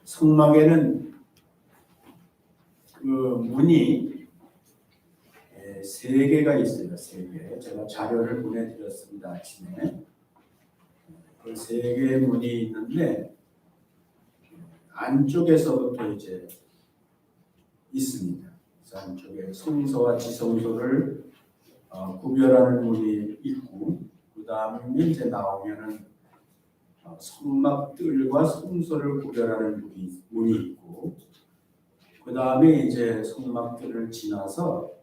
성막에는 그 문이 세 개가 있어요. 세 개. 제가 자료를 보내드렸습니다. 아침에. 그 세 개의 문이 있는데 안쪽에서부터 이제 있습니다. 그래서 안쪽에 성소와 지성소를 구별하는 문이 있고, 그 다음에 이제 나오면은 성막들과 성소를 구별하는 문이 있고, 그 다음에 이제 성막들을 지나서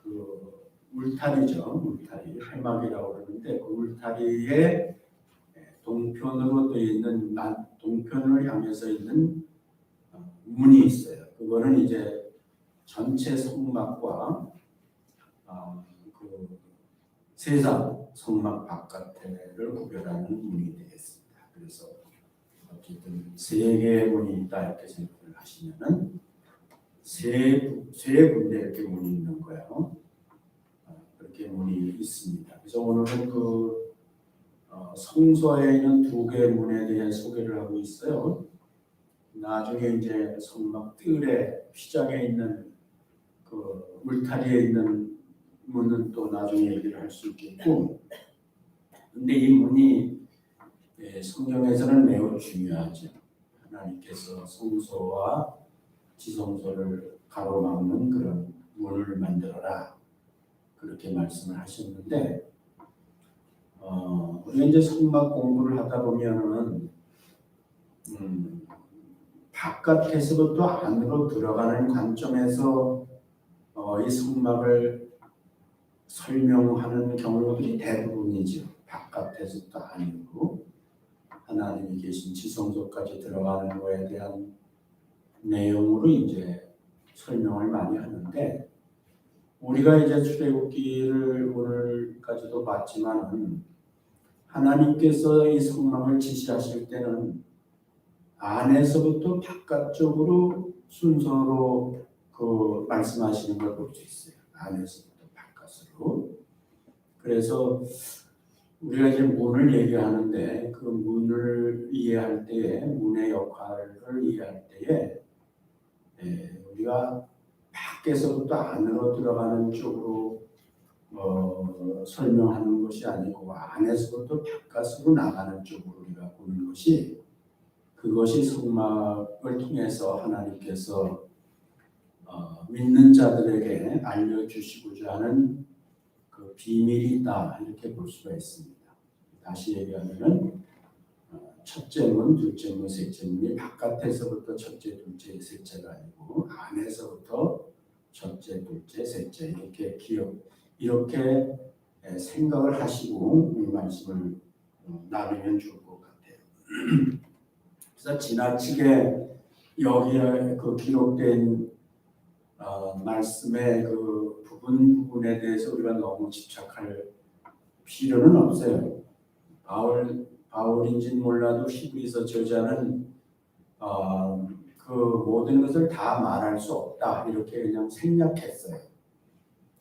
그 울타리죠. 울타리, 회막이라고 그러는데 그 울타리에 동편으로 되어 있는 동편을 향해서 있는 문이 있어요. 그거는 이제 전체 성막과 그 세상 성막 바깥을 구별하는 문이 되겠습니다. 그래서 어쨌든 세 개의 문이 있다 이렇게 생각을 하시면은 세 군데 이렇게 문이 있는 거예요. 그렇게 문이 있습니다. 그래서 오늘은 그 성소에 있는 두 개의 문에 대한 소개를 하고 있어요. 나중에 이제 성막 뜰에 휘장에 있는 그 울타리에 있는 문은 또 나중에 얘기를 할 수 있겠고, 근데 이 문이 성경에서는 매우 중요하죠. 하나님께서 성소와 지성소를 가로막는 그런 문을 만들어라 그렇게 말씀을 하셨는데, 우리가 이제 성막 공부를 하다 보면은 바깥에서부터 안으로 들어가는 관점에서 이 성막을 설명하는 경우들이 대부분이죠. 바깥에서부터 안으로 하나님이 계신 지성소까지 들어가는 거에 대한 내용으로 이제 설명을 많이 하는데, 우리가 이제 출애굽기를 오늘까지도 봤지만은 하나님께서 이 성막을 지시하실 때는 안에서부터 바깥쪽으로 순서로 그 말씀하시는 걸 볼 수 있어요. 안에서부터 바깥으로. 그래서 우리가 이제 문을 얘기하는데 그 문을 이해할 때에 문의 역할을 이해할 때에 우리가 밖에서부터 안으로 들어가는 쪽으로 설명하는 것이 아니고 안에서부터 바깥으로 나가는 쪽으로 우리가 보는 것이, 그것이 성막을 통해서 하나님께서 믿는 자들에게 알려주시고자 하는 그 비밀이 있다 이렇게 볼 수가 있습니다. 다시 얘기하면은 첫째 문, 둘째 문, 셋째 문이 바깥에서부터 첫째, 둘째, 셋째가 아니고 안에서부터 첫째, 둘째, 셋째 이렇게 생각을 하시고 이 말씀을 나누면 좋을 것 같아요. 그래서 지나치게 여기에 그 기록된 말씀의 그 부분에 대해서 우리가 너무 집착할 필요는 없어요. 바울인지는 몰라도 히브리서 저자는 그 모든 것을 다 말할 수 없다 이렇게 그냥 생략했어요.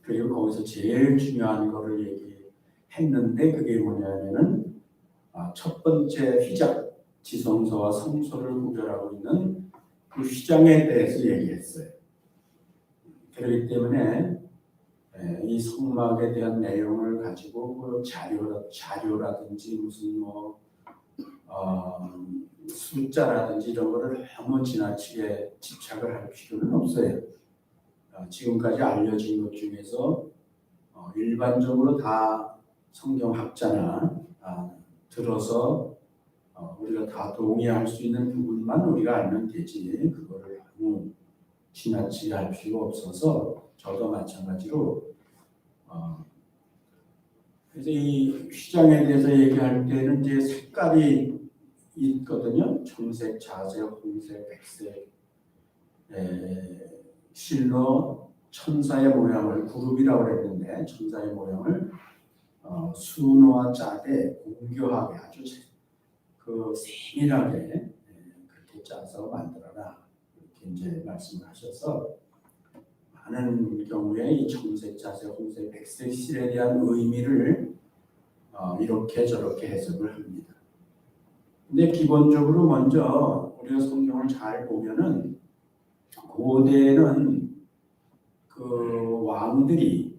그리고 거기서 제일 중요한 거를 얘기했는데 그게 뭐냐면은 첫 번째 휘장, 지성소와 성소를 구별하고 있는 그 휘장에 대해서 얘기했어요. 그렇기 때문에 이 성막에 대한 내용을 가지고 그 자료라든지 무슨 숫자라든지 이런 거를 너무 지나치게 집착을 할 필요는 없어요. 지금까지 알려진 것 중에서 일반적으로 다 성경학자나 들어서 우리가 다 동의할 수 있는 부분만 우리가 알면 되지, 그거를 너무 지나치게 할 필요 없어서 저도 마찬가지로 그래서 이 휘장에 대해서 얘기할 때는 이제 색깔이 있거든요. 청색, 자색, 홍색, 백색, 실로 천사의 모양을 그룹이라고 그랬는데 천사의 모양을 순호와 짜되 공교하게 아주 그 세밀하게 그렇게 짜서 만들어라 이렇게 이제 말씀을 하셔서, 많은 경우에 이 청색, 자색, 홍색, 백색 실에 대한 의미를 이렇게 저렇게 해석을 합니다. 근데 기본적으로 먼저 우리가 성경을 잘 보면은 고대는 그 왕들이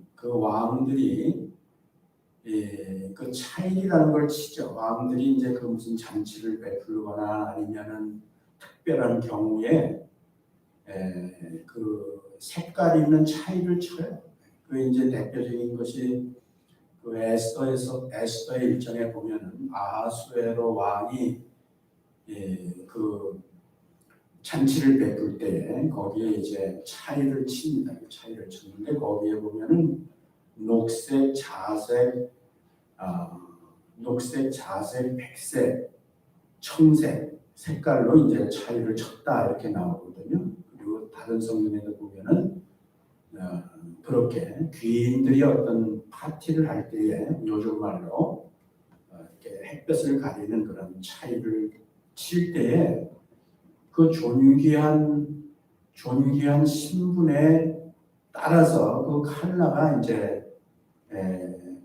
그 차일이라는 걸 치죠. 왕들이 이제 그 무슨 잔치를 베풀거나 아니면은 특별한 경우에 그 색깔 있는 차일을 쳐요. 그 이제 대표적인 것이 그 에스더의 일정에 보면은 아하수에로 왕이 그 잔치를 베풀 때에 거기에 이제 차일을 칩니다. 차일을 쳤는데 거기에 보면은 녹색, 자색, 백색, 청색 색깔로 이제 차일을 쳤다 이렇게 나오거든요. 그리고 다른 성경에도 보면은 그렇게 귀인들이 어떤 파티를 할 때에 요즘 말로 이렇게 햇볕을 가리는 그런 차일을 칠 때에 그 존귀한 신분에 따라서 그 컬러가 이제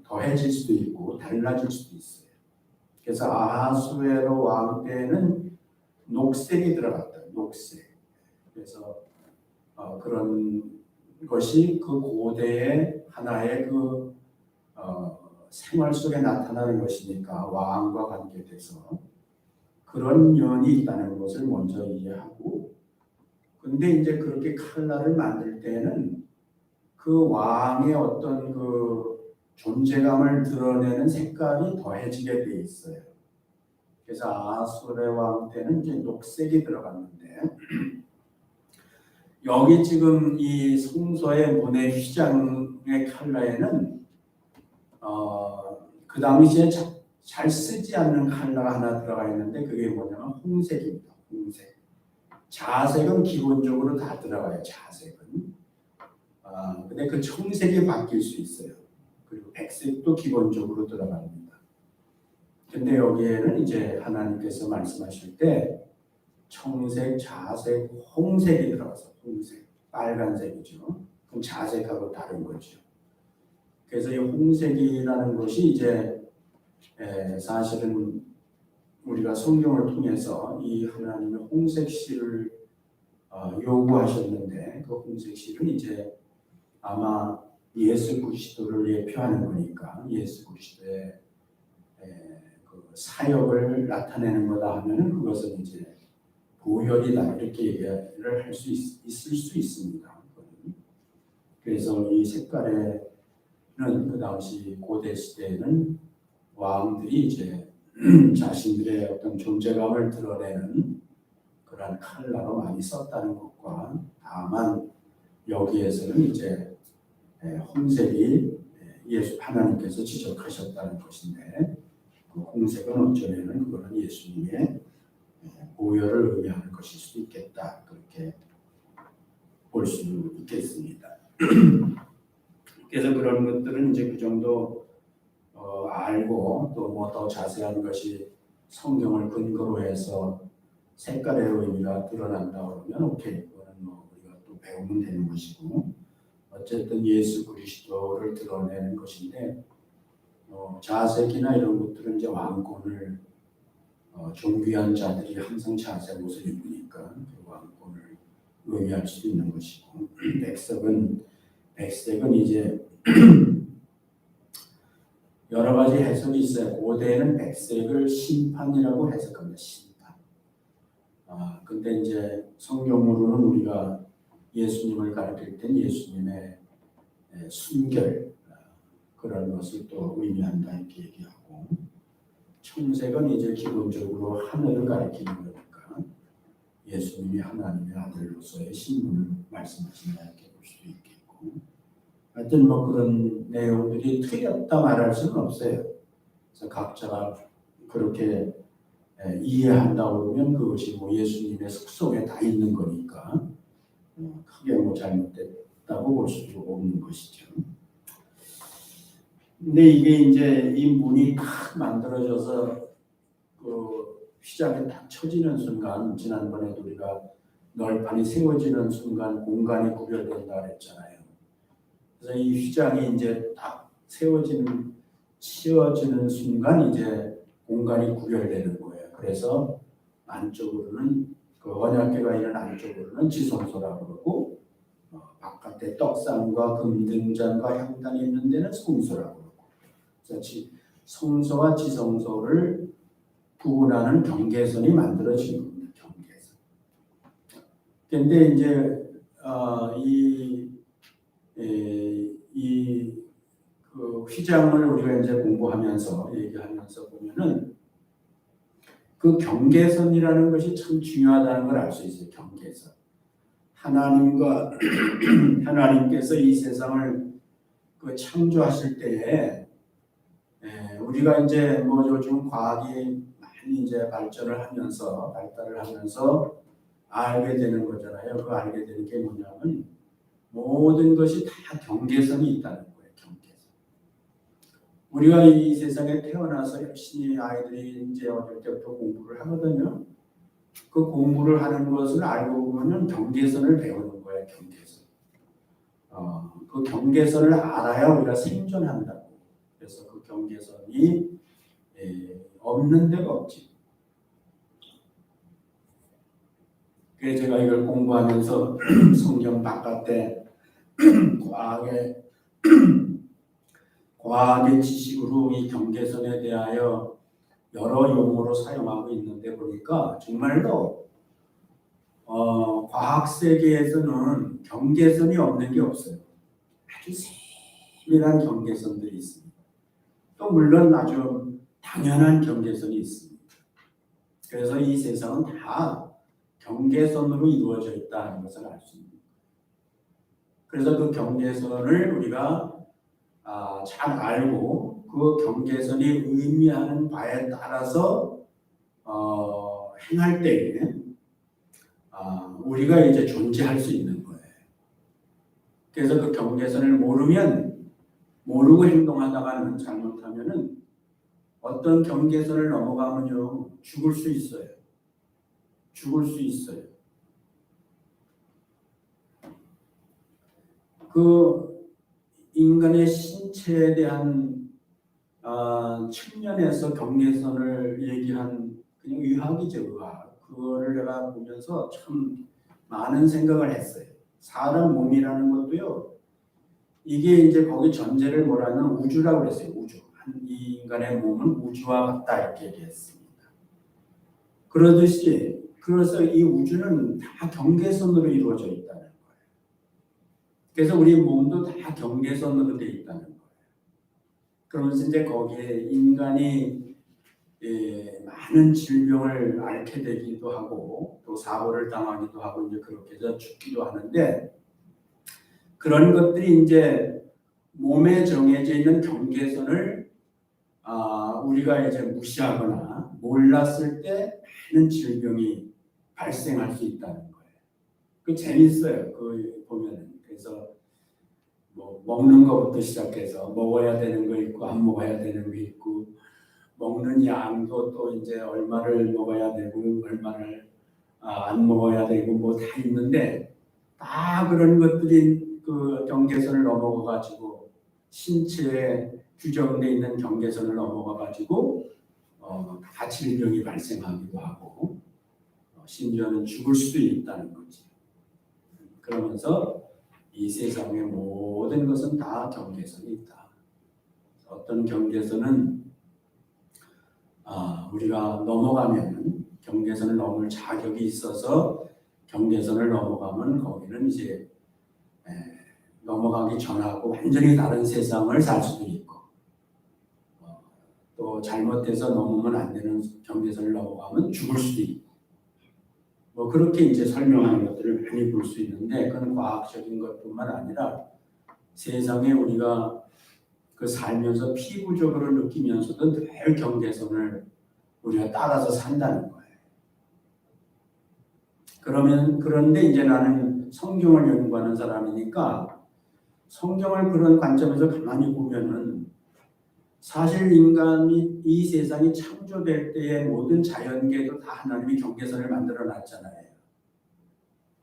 더해질 수도 있고 달라질 수도 있어요. 그래서 아하수에로 왕 때는 녹색이 들어갔다. 녹색. 그래서 그런 것이 그 고대의 하나의 그 생활 속에 나타나는 것이니까 왕과 관계돼서 그런 면이 있다는 것을 먼저 이해하고, 근데 이제 그렇게 칼라를 만들 때는 그 왕의 어떤 그 존재감을 드러내는 색깔이 더해지게 돼 있어요. 그래서 아하수레 왕 때는 이제 녹색이 들어갔는데 여기 지금 이 성소의 문의 휘장의 칼라에는 그 당시에 잘 쓰지 않는 컬러가 하나 들어가 있는데 그게 뭐냐면 홍색입니다. 홍색. 자색은 기본적으로 다 들어가요. 자색은. 근데 그 청색이 바뀔 수 있어요. 그리고 백색도 기본적으로 들어갑니다. 근데 여기에는 이제 하나님께서 말씀하실 때 청색, 자색, 홍색이 들어가서 홍색, 빨간색이죠. 그럼 자색하고 다른 거죠. 그래서 이 홍색이라는 것이 이제 사실은 우리가 성경을 통해서 이 하나님의 홍색시를 요구하셨는데 그 홍색시는 이제 아마 예수 그리스도를 예표하는 거니까 예수 그리스도의 그 사역을 나타내는 거다 하면은 그것은 이제 보혈이다 이렇게 얘기를 할 수 있을 수 있습니다. 그래서 이 색깔에는 그 당시 고대 시대에는 왕들이 이제 자신들의 어떤 존재감을 드러내는 그러한 컬러로 많이 썼다는 것과 다만 여기에서는 이제 홍색이 예수 하나님께서 지적하셨다는 것인데 그 홍색은 어쩌면은 그거는 예수님의 보혈을 의미하는 것일 수도 있겠다 그렇게 볼 수 있겠습니다. 그래서 그런 것들은 이제 그 정도 알고 또 뭐 더 자세한 것이 성경을 근거로 해서 색깔의 의미가 드러난다 그러면 오케이 그거는 뭐 우리가 또 배우면 되는 것이고 어쨌든 예수 그리스도를 드러내는 것인데 자색이나 이런 것들은 이제 왕권을 존귀한 자들이 항상 자색 옷을 입으니까 그 왕권을 의미할 수도 있는 것이고 백색은 이제 여러 가지 해석이 있어요. 고대에는 백색을 심판이라고 해석합니다. 심판. 근데 이제 성경으로는 우리가 예수님을 가르칠 땐 예수님의 순결 그런 것을 또 의미한다 이렇게 얘기하고 청색은 이제 기본적으로 하늘을 가리키는 거니까 예수님이 하나님의 아들로서의 신분을 말씀하신다 이렇게 볼 수도 있겠고 하여튼 뭐 그런 내용들이 틀렸다 말할 수는 없어요. 그래서 각자가 그렇게 이해한다 그러면 그것이 뭐 예수님의 속성에 다 있는 거니까 크게 뭐 잘못됐다고 볼 수도 없는 것이죠. 근데 이게 이제 이 문이 딱 만들어져서 그 휘장에 딱 쳐지는 순간 지난번에도 우리가 널판이 세워지는 순간 공간이 구별된다 그랬잖아요. 그래서 이 휘장이 이제 딱 치워지는 순간 이제 공간이 구별되는 거예요. 그래서 안쪽으로는 그 언약궤가 있는 안쪽으로는 지성소라고 그러고 바깥에 떡상과 금등잔과 향단이 있는 데는 성소라고 그러고 그래서 성소와 지성소를 구분하는 경계선이 만들어진 겁니다. 경계선. 근데 이제 그 휘장을 우리가 이제 공부하면서 얘기하면서 보면은 그 경계선이라는 것이 참 중요하다는 걸 알 수 있어요. 경계선. 하나님께서 이 세상을 그 창조하실 때에 우리가 이제 뭐 요즘 과학이 많이 이제 발달을 하면서 알게 되는 거잖아요. 그 알게 되는 게 뭐냐면 모든 것이 다 경계선이 있다는 거예요. 경계선. 우리가 이 세상에 태어나서 열심히 아이들이 이제 어릴 때부터 공부를 하거든요. 그 공부를 하는 것을 알고 보면 경계선을 배우는 거예요. 경계선. 그 경계선을 알아야 우리가 생존한다고. 그래서 그 경계선이 없는 데가 없지. 그래서 제가 이걸 공부하면서 성경 바깥에 과학의 지식으로 이 경계선에 대하여 여러 용어로 사용하고 있는데 보니까 정말로 과학 세계에서는 경계선이 없는 게 없어요. 아주 세밀한 경계선들이 있습니다. 또 물론 아주 당연한 경계선이 있습니다. 그래서 이 세상은 다 경계선으로 이루어져 있다는 것을 알 수 있습니다. 그래서 그 경계선을 우리가 잘 알고 그 경계선이 의미하는 바에 따라서 행할 때에 우리가 이제 존재할 수 있는 거예요. 그래서 그 경계선을 모르고 행동하다가는 잘못하면은 어떤 경계선을 넘어가면요 죽을 수 있어요. 그 인간의 신체에 대한 측면에서 경계선을 얘기한 그냥 의학이죠, 의학. 그거를 내가 보면서 참 많은 생각을 했어요. 사람 몸이라는 것도요. 이게 이제 거기 전제를 뭐라면 우주라고 그랬어요. 우주. 이 인간의 몸은 우주와 같다 이렇게 얘기했습니다. 그래서 이 우주는 다 경계선으로 이루어져 있다는 거예요. 그래서 우리 몸도 다 경계선으로 되어 있다는 거예요. 그러면서 이제 거기에 인간이 많은 질병을 앓게 되기도 하고 또 사고를 당하기도 하고 이제 그렇게 해서 죽기도 하는데 그런 것들이 이제 몸에 정해져 있는 경계선을 우리가 이제 무시하거나 몰랐을 때 많은 질병이 발생할 수 있다는 거예요. 그 재밌어요. 그 보면은 그래서 뭐 먹는 것부터 시작해서 먹어야 되는 거 있고 안 먹어야 되는 거 있고 먹는 양도 또 이제 얼마를 먹어야 되고 얼마를 안 먹어야 되고 뭐 다 있는데 다 그런 것들이 그 경계선을 넘어가 가지고 신체에 규정되어 있는 경계선을 넘어가 가지고 다 질병이 발생하기도 하고 심지어는 죽을 수도 있다는 거지. 그러면서 이 세상의 모든 것은 다 경계선이 있다. 어떤 경계선은 우리가 넘어가면 경계선을 넘을 자격이 있어서 경계선을 넘어가면 거기는 이제 넘어가기 전하고 완전히 다른 세상을 살 수도 있고 또 잘못돼서 넘으면 안 되는 경계선을 넘어가면 죽을 수도 있고 뭐 그렇게 이제 설명하는 것들을 많이 볼 수 있는데 그건 과학적인 것뿐만 아니라 세상에 우리가 그 살면서 피부적으로 느끼면서도 늘 경계선을 우리가 따라서 산다는 거예요. 그런데 이제 나는 성경을 연구하는 사람이니까 성경을 그런 관점에서 가만히 보면은 사실 인간이 이 세상이 창조될 때의 모든 자연계도 다 하나님이 경계선을 만들어 놨잖아요.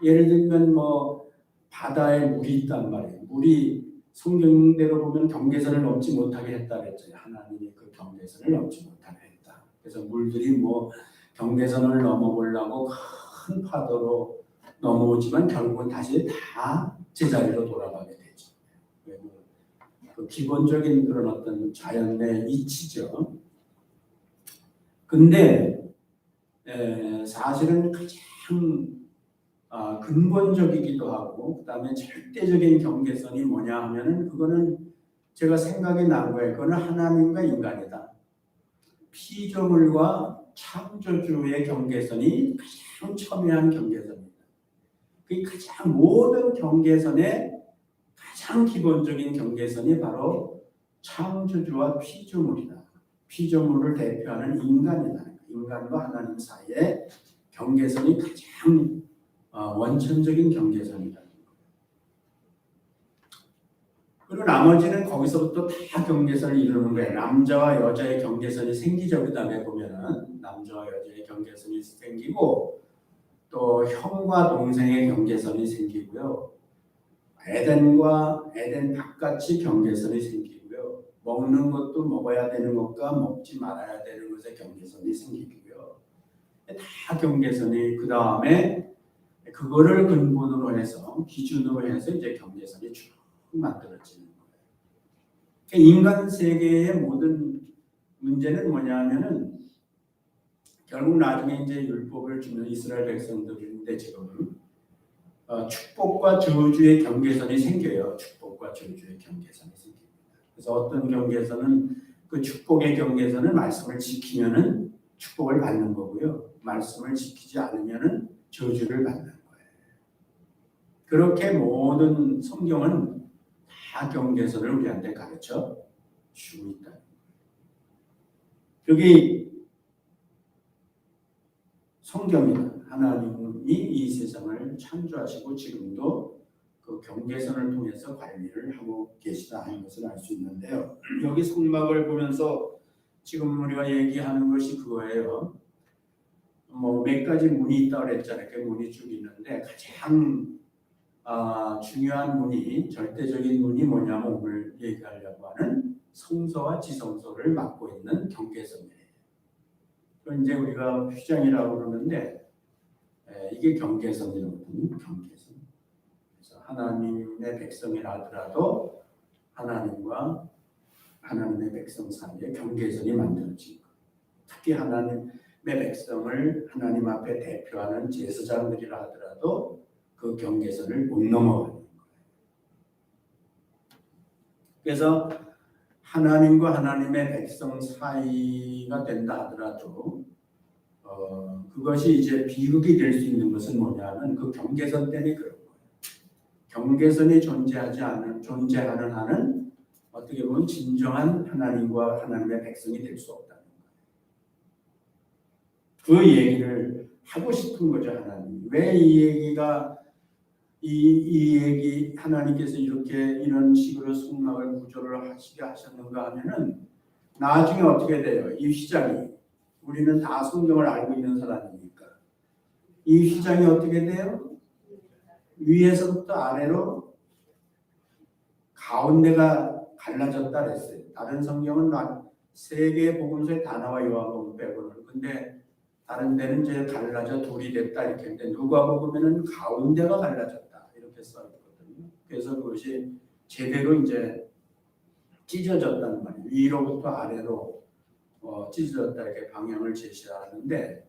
예를 들면 뭐 바다에 물이 있단 말이에요. 물이 성경대로 보면 경계선을 넘지 못하게 했다 그랬죠. 하나님이 그 경계선을 넘지 못하게 했다. 그래서 물들이 뭐 경계선을 넘어보려고 큰 파도로 넘어오지만 결국은 다시 다 제자리로 돌아가게 되죠. 그 기본적인 그런 어떤 자연의 이치죠. 근데 사실은 가장 근본적이기도 하고 그다음에 절대적인 경계선이 뭐냐 하면은 그거는 제가 생각이 난 거예요. 그거는 하나님과 인간이다. 피조물과 창조주의 경계선이 가장 첨예한 경계선입니다. 그 가장 모든 경계선의 가장 기본적인 경계선이 바로 창조주와 피조물이다. 피조물을 대표하는 인간이다. 인간과 하나님 사이의 경계선이 가장 원천적인 경계선이다. 그리고 나머지는 거기서부터 다 경계선을 이루는 거예요. 남자와 여자의 경계선이 생기죠. 그 다음에 보면은 남자와 여자의 경계선이 생기고 또 형과 동생의 경계선이 생기고요. 에덴 바깥이 경계선이 생기고요. 먹는 것도 먹어야 되는 것과 먹지 말아야 되는 것의 경계선이 생기고요. 다 경계선이 그 다음에 그거를 근본으로 해서 기준으로 해서 이제 경계선이 쭉 만들어지는 거예요. 인간 세계의 모든 문제는 뭐냐면은 결국 나중에 이제 율법을 주는 이스라엘 백성들인데 지금 축복과 저주의 경계선이 생겨요. 축복과 저주의 경계선이 생깁니다. 그래서 어떤 경계선은 그 축복의 경계선은 말씀을 지키면은 축복을 받는 거고요. 말씀을 지키지 않으면은 저주를 받는 거예요. 그렇게 모든 성경은 다 경계선을 우리한테 가르쳐 주고 있다. 여기 성경이다. 하나님이 이 세상을 창조하시고 지금도 그 경계선을 통해서 관리를 하고 계시다 하는 것을 알 수 있는데요. 여기 성막을 보면서 지금 우리가 얘기하는 것이 그거예요. 뭐 몇 가지 문이 있다고 그랬잖아요. 그 문이 쭉 있는데 가장 중요한 문이 절대적인 문이 뭐냐면 오늘 얘기하려고 하는 성소와 지성소를 맡고 있는 경계선이에요. 이제 우리가 휘장이라고 그러는데 이게 경계선이거든요. 경계선. 그래서 하나님의 백성이라 하더라도 하나님과 하나님의 백성 사이에 경계선이 만들어진 것. 특히 하나님의 백성을 하나님 앞에 대표하는 제사장들이라 하더라도 그 경계선을 못 넘어가는 거예요. 그래서 하나님과 하나님의 백성 사이가 된다 하더라도 그것이 이제 비극이 될 수 있는 것은 뭐냐면 그 경계선 때문에 그런 거예요. 경계선이 존재하는 한은 어떻게 보면 진정한 하나님과 하나님의 백성이 될 수 없다는 거예요. 그 얘기를 하고 싶은 거죠. 하나님. 왜 이 얘기가 이 얘기 하나님께서 이런 식으로 성막을 구조를 하시게 하셨는가 하면은 나중에 어떻게 돼요? 이 휘장이 우리는 다 성경을 알고 있는 사람이니까 이 휘장이 어떻게 돼요? 위에서부터 아래로 가운데가 갈라졌다 그랬어요. 다른 성경은 세 개의 복음서에 다 나와 요한복음 빼고는. 근데 다른 데는 이제 갈라져 둘이 됐다 이렇게 했는데 누가복음에는 가운데가 갈라졌다 이렇게 써 있거든요. 그래서 그것이 제대로 이제 찢어졌다는 말이에요. 위로부터 아래로 찢어졌다 이렇게 방향을 제시하는데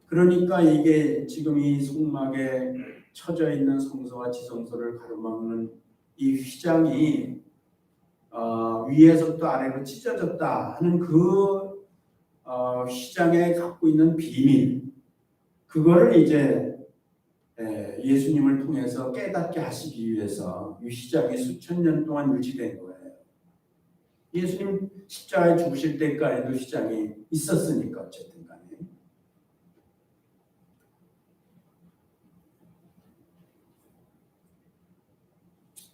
그러니까 이게 지금 이 성막에 쳐져 있는 성소와 지성소를 가로막는 이 휘장이 위에서부터 아래로 찢어졌다 하는 그 휘장에 갖고 있는 비밀 그거를 이제 예수님을 통해서 깨닫게 하시기 위해서 이 휘장이 수천 년 동안 유지된 거예요. 예수님 십자가에 죽으실 때까지도 휘장이 있었으니까 어쨌든 간에.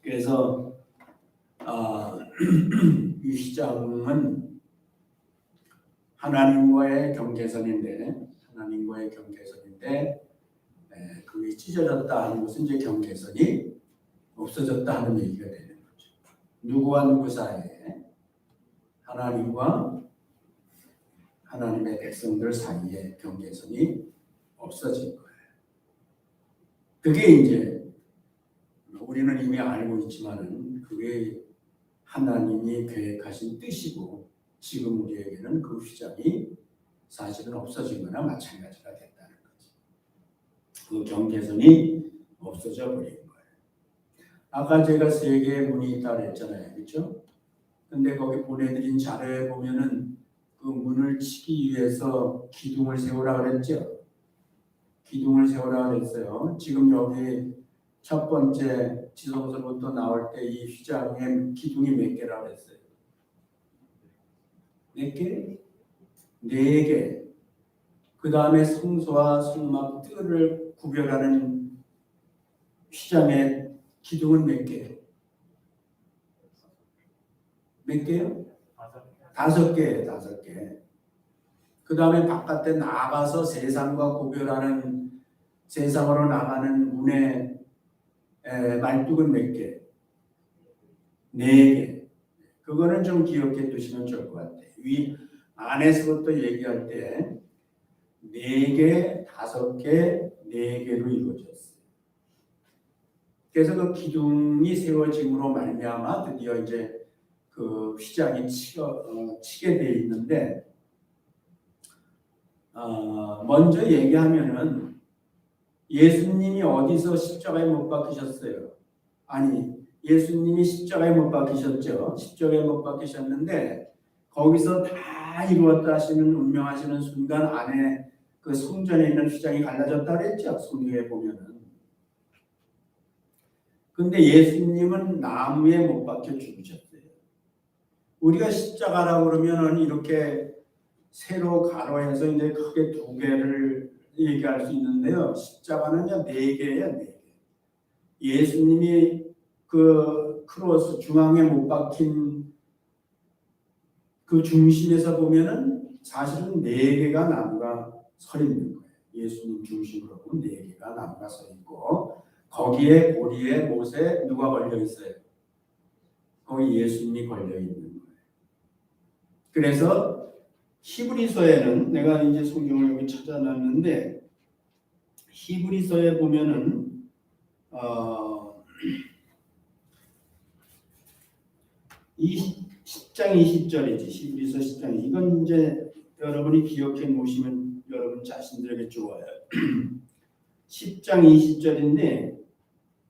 그래서 이 휘장은 하나님과의 경계선인데 그게 찢어졌다 하는 것은 이제 경계선이 없어졌다 하는 얘기가 되는 거죠. 누구와 누구 사이에 하나님과 하나님의 백성들 사이에 경계선이 없어진 거예요. 그게 이제 우리는 이미 알고 있지만은 그게 하나님이 계획하신 뜻이고 지금 우리에게는 그 휘장이 사실은 없어진 거나 마찬가지가 됐다는 거지. 그 경계선이 없어져 버린 거예요. 아까 제가 세 개의 문이 있다고 했잖아요. 그렇죠? 근데 거기 보내드린 자료에 보면은 그 문을 치기 위해서 기둥을 세우라 그랬죠. 기둥을 세우라 그랬어요. 지금 여기 첫 번째 지성소부터 나올 때 이 휘장에 기둥이 몇 개라 그랬어요? 몇 개? 4개. 그 다음에 성소와 성막 뜰을 구별하는 휘장의 기둥은 몇 개? 몇 개요? 5개. 5개. 그 다음에 바깥에 나가서 세상과 구별하는 세상으로 나가는 문의 말뚝은 몇 개? 4개. 그거는 좀 기억해 두시면 좋을 것 같아요. 위 안에서부터 얘기할 때 4개, 5개, 4개로 이루어졌어요. 그래서 그 기둥이 세워짐으로 말미암아 드디어 이제 그 휘장이 치게 돼 있는데 먼저 얘기하면은 예수님이 어디서 십자가에 못 박히셨어요? 아니 예수님이 십자가에 못 박히셨죠. 십자가에 못 박히셨는데 거기서 다 이루었다 하시는 운명하시는 순간 안에 그 성전에 있는 휘장이 갈라졌다 그랬죠. 성경에 보면은. 근데 예수님은 나무에 못 박혀 죽으셨어요. 우리가 십자가라고 그러면은 이렇게 세로 가로해서 이제 크게 2개를 얘기할 수 있는데요. 십자가는요 4개예요. 4개. 예수님이 그 크로스 중앙에 못 박힌 그 중심에서 보면은 사실은 4개가 나무가 서 있는 거예요. 예수님 중심으로 보면 4개가 나무가 서 있고 거기에 고리에 못에 누가 걸려 있어요? 거기 예수님이 걸려 있는 거예요. 그래서 히브리서에는 내가 이제 성경을 여기 찾아놨는데 히브리서에 보면은 10장 20절이지. 히브리서 10장. 이건 이제 여러분이 기억해 놓으시면 여러분 자신들에게 좋아요. 10장 20절인데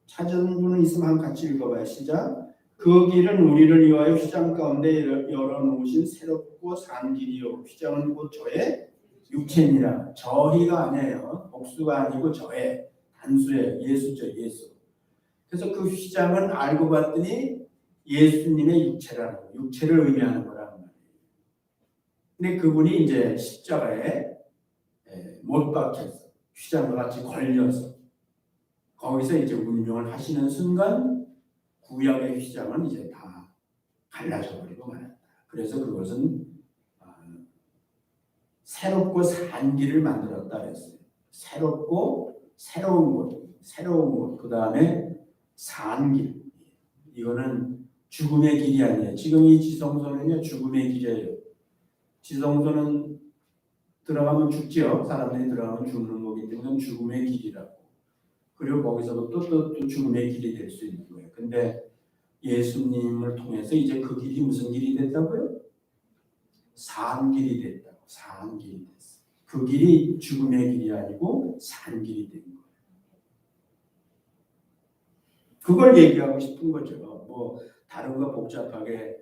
찾은 분은 있으면 같이 읽어봐요. 시작. 그 길은 우리를 위하여 휘장 가운데 열어놓으신 새롭고 산 길이요. 휘장은 곧 저의 육체니라. 저희가 아니에요. 복수가 아니고 저의 단수의 예수죠. 예수. 그래서 그 휘장은 알고 봤더니 예수님의 육체라는 거예요. 육체를 의미하는 거라는 말이에요. 근데 그분이 이제 십자가에 못 박혀서 휘장과 같이 걸려서 거기서 이제 운명을 하시는 순간 구약의 휘장은 이제 다 갈라져 버리고 말았다. 그래서 그것은 새롭고 산 길을 만들었다 그랬어요. 새롭고 새로운 곳, 새로운 곳. 그 다음에 산 길. 이거는 죽음의 길이 아니에요. 지금 이 지성소는요 죽음의 길이에요. 지성소는 들어가면 죽지요. 사람들이 들어가면 죽는 거기 때문에 죽음의 길이라고. 그리고 거기서부터 또 죽음의 길이 될 수 있는 거예요. 근데 예수님을 통해서 이제 그 길이 무슨 길이 됐다고요? 산 길이 됐다고. 산 길이 됐어요. 그 길이 죽음의 길이 아니고 산 길이 된 거예요. 그걸 얘기하고 싶은 거죠. 뭐 다른 거 복잡하게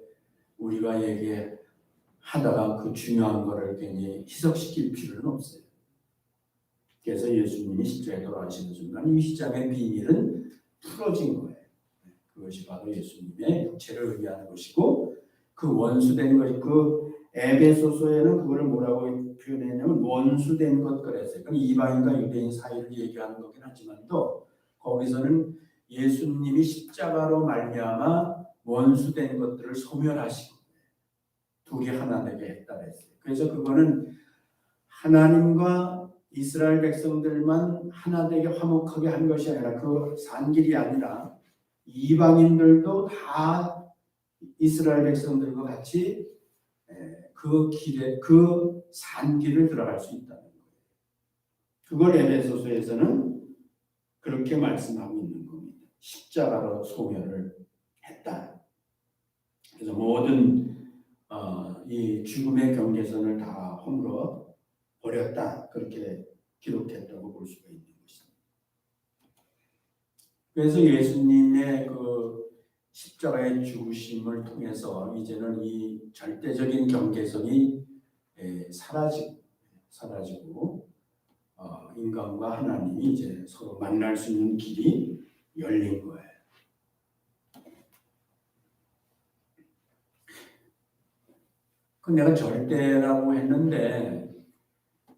우리가 얘기하다가 그 중요한 거를 괜히 희석시킬 필요는 없어요. 그래서 예수님이 십자가에 돌아가시는 순간 이 십자가의 비밀은 풀어진 거예요. 그것이 바로 예수님의 육체를 의미하는 것이고 그 원수된 것, 그 에베소서에는 그거를 뭐라고 표현했냐면 원수된 것 그랬어요. 그럼 이방인과 유대인 사이를 얘기하는 거긴 하지만도 거기서는 예수님이 십자가로 말미암아 원수된 것들을 소멸하시고 둘이 하나 되게 했다 그랬어요. 그래서 그거는 하나님과 이스라엘 백성들만 하나 되게 화목하게 한 것이 아니라 그 산길이 아니라 이방인들도 다 이스라엘 백성들과 같이 그 길에 그 산길을 들어갈 수 있다는 거예요. 그걸 에베소서에서는 그렇게 말씀하고 있는 겁니다. 십자가로 소멸을 했다. 그래서 모든 이 죽음의 경계선을 다 허물어 버렸다. 그렇게 기록했다고 볼 수가 있는 것입니다. 그래서 예수님의 그 십자가의 죽으심을 통해서 이제는 이 절대적인 경계선이 사라지고 인간과 하나님이 이제 서로 만날 수 있는 길이 열린 거예요. 그 내가 절대라고 했는데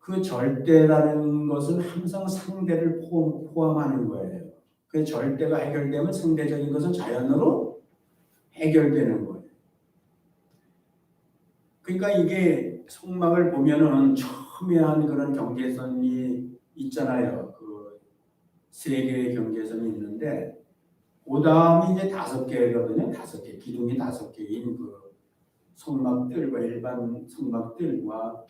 그 절대라는 것은 항상 상대를 포함하는 거예요. 그 절대가 해결되면 상대적인 것은 자연으로 해결되는 거예요. 그러니까 이게 성막을 보면은 처음에 한 그런 경계선이 있잖아요. 그 세 개의 경계선이 있는데 그 다음이 이제 5개거든요. 5개 기둥이 5개인 그 성막들과 일반 성막들과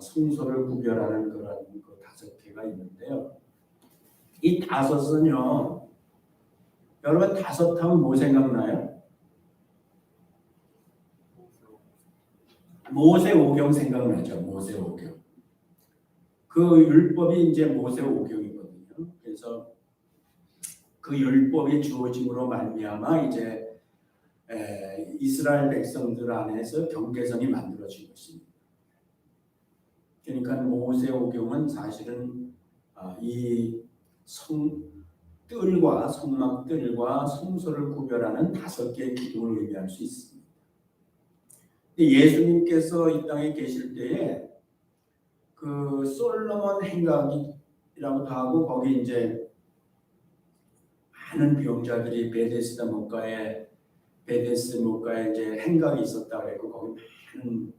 성소를 구별하는 그런 그 5개가 있는데요. 이 5은요, 여러분 5 하면 뭐 생각나요? 모세오경 생각나죠. 모세오경. 그 율법이 이제 모세오경이거든요. 그래서 그 율법이 주어짐으로 말미암아 이제 이스라엘 백성들 안에서 경계선이 만들어진 것입니다. 그러니까 모세오경은 사실은 이 뜰과 성막뜰과 성소를 구별하는 5개의 기둥을 의미할 수 있습니다. 예수님께서 이 땅에 계실 때에 그 솔로몬 행각이라고도 하고 거기 이제 많은 병자들이 베데스다 목가에 이제 행각이 있었다 그랬고 거기 많은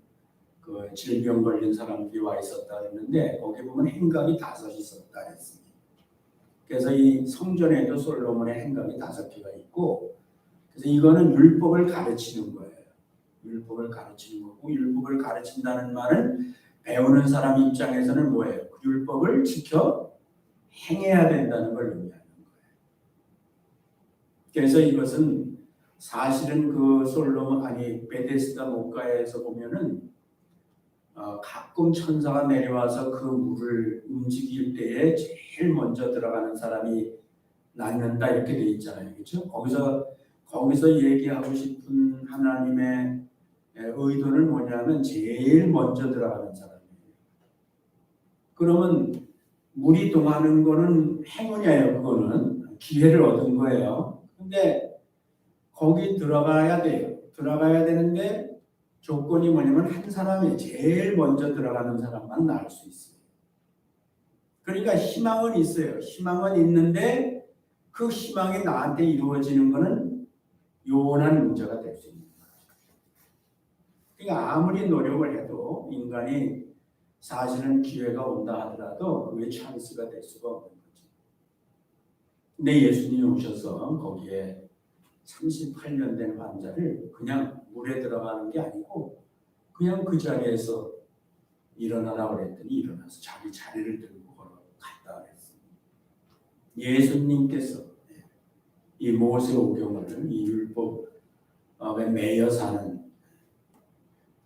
그 질병 걸린 사람들이 와 있었다 그랬는데 거기 보면 행각이 5 있었다 그랬습니다. 그래서 이 성전에도 솔로몬의 행각이 5개가 있고 그래서 이거는 율법을 가르치는 거예요. 율법을 가르치는 거고 율법을 가르친다는 말은 배우는 사람 입장에서는 뭐예요? 그 율법을 지켜 행해야 된다는 걸 의미하는 거예요. 그래서 이것은 사실은 그 베데스다 목가에서 보면은 가끔 천사가 내려와서 그 물을 움직일 때에 제일 먼저 들어가는 사람이 낫는다 이렇게 돼 있잖아요. 그렇죠? 거기서 얘기하고 싶은 하나님의 의도는 뭐냐면 제일 먼저 들어가는 사람이에요. 그러면 물이 동하는 거는 행운이에요. 그거는 기회를 얻은 거예요. 근데 거기 들어가야 돼요. 들어가야 되는데 조건이 뭐냐면 한 사람이 제일 먼저 들어가는 사람만 나을 수 있어요. 그러니까 희망은 있어요. 희망은 있는데 그 희망이 나한테 이루어지는 것은 요원한 문제가 될 수 있는 거예요. 그러니까 아무리 노력을 해도 인간이 사실은 기회가 온다 하더라도 그게 찬스가 될 수가 없는 거죠. 근데 예수님이 오셔서 거기에 38년 된 환자를 그냥 물에 들어가는 게 아니고 그냥 그 자리에서 일어나라고 그랬더니 일어나서 자기 자리를 들고 걸어갔다 그랬습니다. 예수님께서 이 모세오경을 이 율법에 매여 사는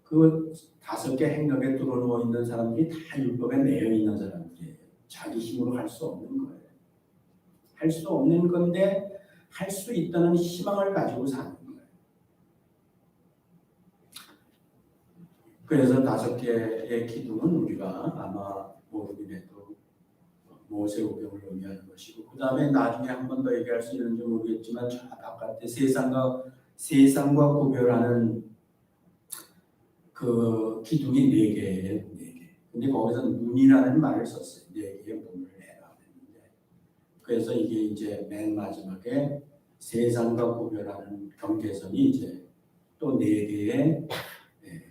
그 5개 행각에 들어누워 있는 사람들이 다 율법에 매여 있는 사람들이에요. 자기 힘으로 할 수 없는 거예요. 할 수 없는 건데 할 수 있다는 희망을 가지고 사는 거예요. 그래서 5개의 기둥은 우리가 아마 모르겠도 모세오경을 의미하는 것이고 그 다음에 나중에 한 번 더 얘기할 수 있는지 모르겠지만 저 바깥에 세상과 구별하는 그 기둥이 4개예요. 4개. 근데 거기서 눈이라는 말을 썼어요. 4개의 문을 해라 했는데 그래서 이게 이제 맨 마지막에 세상과 구별하는 경계선이 이제 또 4개의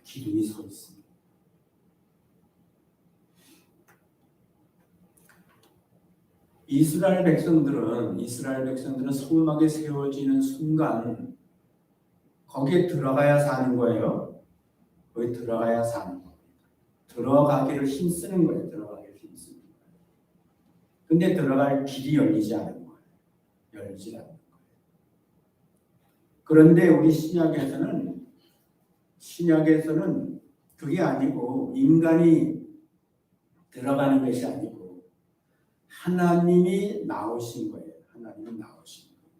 기둥이 서 있습니다. 이스라엘 백성들은 성막에 세워지는 순간 거기에 들어가야 사는 거예요. 거기 들어가야 사는 겁니다. 들어가기를 힘쓰는 거예요. 들어가기를 힘쓰는 거예요. 근데 들어갈 길이 열리지 않은 거예요. 열리지 않는 거예요. 그런데 우리 신약에서는 그게 아니고 인간이 들어가는 것이 아니고 하나님이 나오신 거예요. 하나님이 나오신 거예요.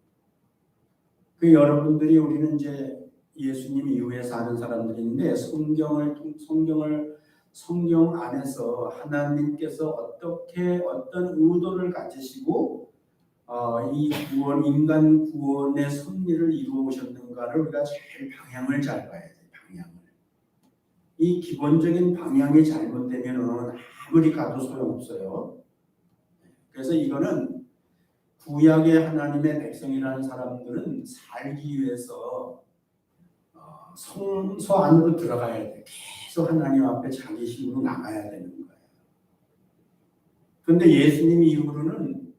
그 여러분들이 우리는 이제 예수님 이후에 사는 사람들인데 성경 안에서 하나님께서 어떤 의도를 가지시고 이 인간 구원의 섭리를 이루어 오셨는가를 우리가 제일 방향을 잘 봐야 돼요. 방향을. 이 기본적인 방향이 잘못되면 아무리 가도 소용없어요. 그래서 이거는 구약의 하나님의 백성이라는 사람들은 살기 위해서 성소 안으로 들어가야 돼. 계속 하나님 앞에 자기 힘으로 나가야 되는 거예요. 그런데 예수님 이후로는